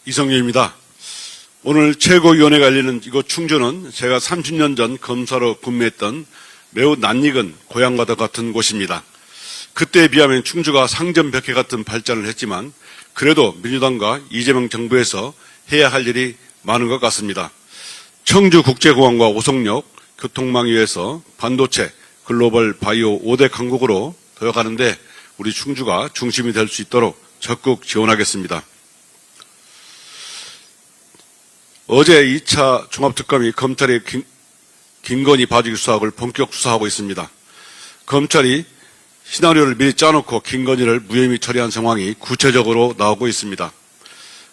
이성유입니다. 오늘 최고위원회가 열리는 이곳 충주는 제가 30년 전 검사로 근무했던 매우 낯익은 고향과도 같은 곳입니다. 그때에 비하면 충주가 상점벽해 같은 발전을 했지만 그래도 민주당과 이재명 정부에서 해야 할 일이 많은 것 같습니다. 청주국제공항과 오송역, 교통망 위에서 반도체, 글로벌 바이오 5대 강국으로 되어가는데 우리 충주가 중심이 될 수 있도록 적극 지원하겠습니다. 어제 2차 종합특검이 검찰이 김건희 봐주기 수사학을 본격 수사하고 있습니다. 검찰이 시나리오를 미리 짜놓고 김건희를 무혐의 처리한 상황이 구체적으로 나오고 있습니다.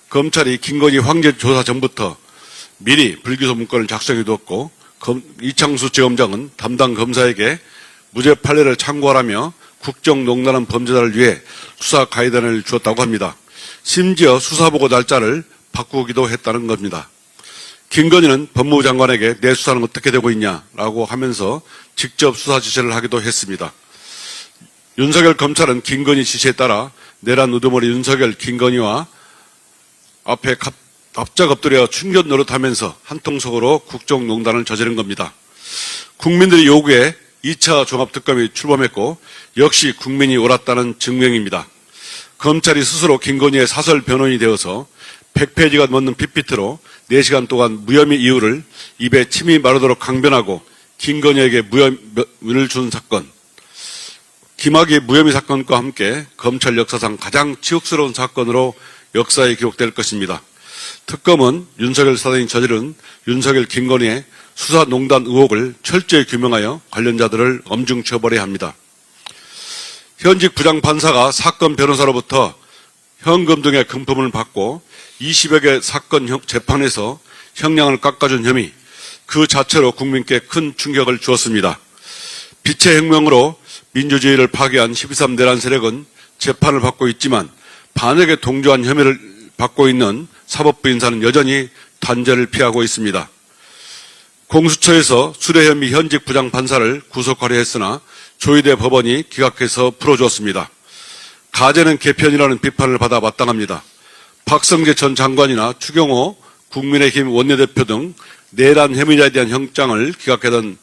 검찰이 김건희 황제 조사 전부터 미리 불기소 문건을 작성해두었고 이창수 지검장은 담당 검사에게 무죄 판례를 참고하라며 국정농단한 범죄자를 위해 수사 가이드라인을 주었다고 합니다. 심지어 수사보고 날짜를 바꾸기도 했다는 겁니다. 김건희는 법무부 장관에게 내 수사는 어떻게 되고 있냐라고 하면서 직접 수사 지시를 하기도 했습니다. 윤석열 검찰은 김건희 지시에 따라 내란 우두머리 윤석열, 김건희와 앞에 납작 엎드려 충견 노릇하면서 한통속으로 국정농단을 저지른 겁니다. 국민들의 요구에 2차 종합특검이 출범했고 역시 국민이 옳았다는 증명입니다. 검찰이 스스로 김건희의 사설 변호인이 되어서 100페이지가 넘는 PPT로 4시간 동안 무혐의 이유를 입에 침이 마르도록 강변하고 김건희에게 무혐의를 준 사건, 김학의 무혐의 사건과 함께 검찰 역사상 가장 치욕스러운 사건으로 역사에 기록될 것입니다. 특검은 윤석열 사단이 저지른 윤석열 김건희의 수사농단 의혹을 철저히 규명하여 관련자들을 엄중 처벌해야 합니다. 현직 부장판사가 사건 변호사로부터 현금 등의 금품을 받고 20여 개 사건 재판에서 형량을 깎아준 혐의, 그 자체로 국민께 큰 충격을 주었습니다. 빛의 혁명으로 민주주의를 파괴한 12.3 내란 세력은 재판을 받고 있지만 반역에 동조한 혐의를 받고 있는 사법부 인사는 여전히 단죄를 피하고 있습니다. 공수처에서 수뢰 혐의 현직 부장판사를 구속하려 했으나 조희대 법원이 기각해서 풀어주었습니다. 가재는 개편이라는 비판을 받아 마땅합니다. 박성재 전 장관이나 추경호 국민의힘 원내대표 등 내란 혐의자에 대한 형장을 기각하던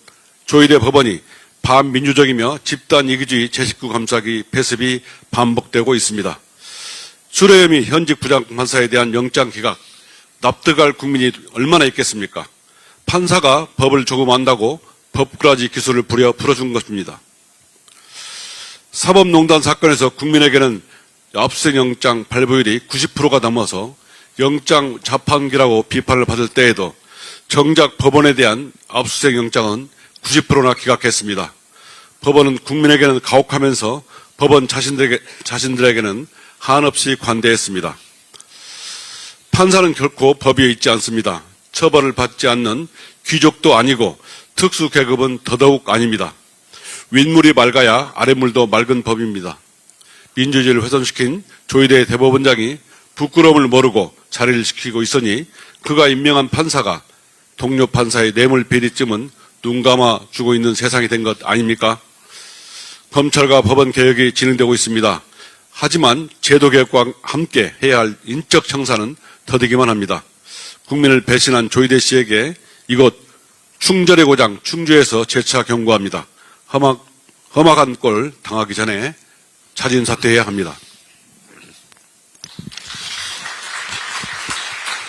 조희대 법원이 반민주적이며 집단 이기주의 제19 감싸기 패습이 반복되고 있습니다. 수뢰 혐의 현직 부장판사에 대한 영장 기각, 납득할 국민이 얼마나 있겠습니까? 판사가 법을 조금 안다고 법꾸라지 기술을 부려 풀어준 것입니다. 사법농단 사건에서 국민에게는 압수수색 영장 발부율이 90%가 넘어서 영장 자판기라고 비판을 받을 때에도 정작 법원에 대한 압수수색 영장은 90%나 기각했습니다. 법원은 국민에게는 가혹하면서 법원 자신들에게는 한없이 관대했습니다. 판사는 결코 법 위에 있지 않습니다. 처벌을 받지 않는 귀족도 아니고 특수계급은 더더욱 아닙니다. 윗물이 맑아야 아랫물도 맑은 법입니다. 민주주의를 훼손시킨 조희대 대법원장이 부끄러움을 모르고 자리를 지키고 있으니 그가 임명한 판사가 동료 판사의 뇌물 비리쯤은 눈 감아 주고 있는 세상이 된 것 아닙니까? 검찰과 법원 개혁이 진행되고 있습니다. 하지만 제도 개혁과 함께 해야 할 인적 청산은 더디기만 합니다. 국민을 배신한 조희대 씨에게 이곳 충절의 고장 충주에서 재차 경고합니다. 험악한 꼴 당하기 전에 자진 사퇴해야 합니다.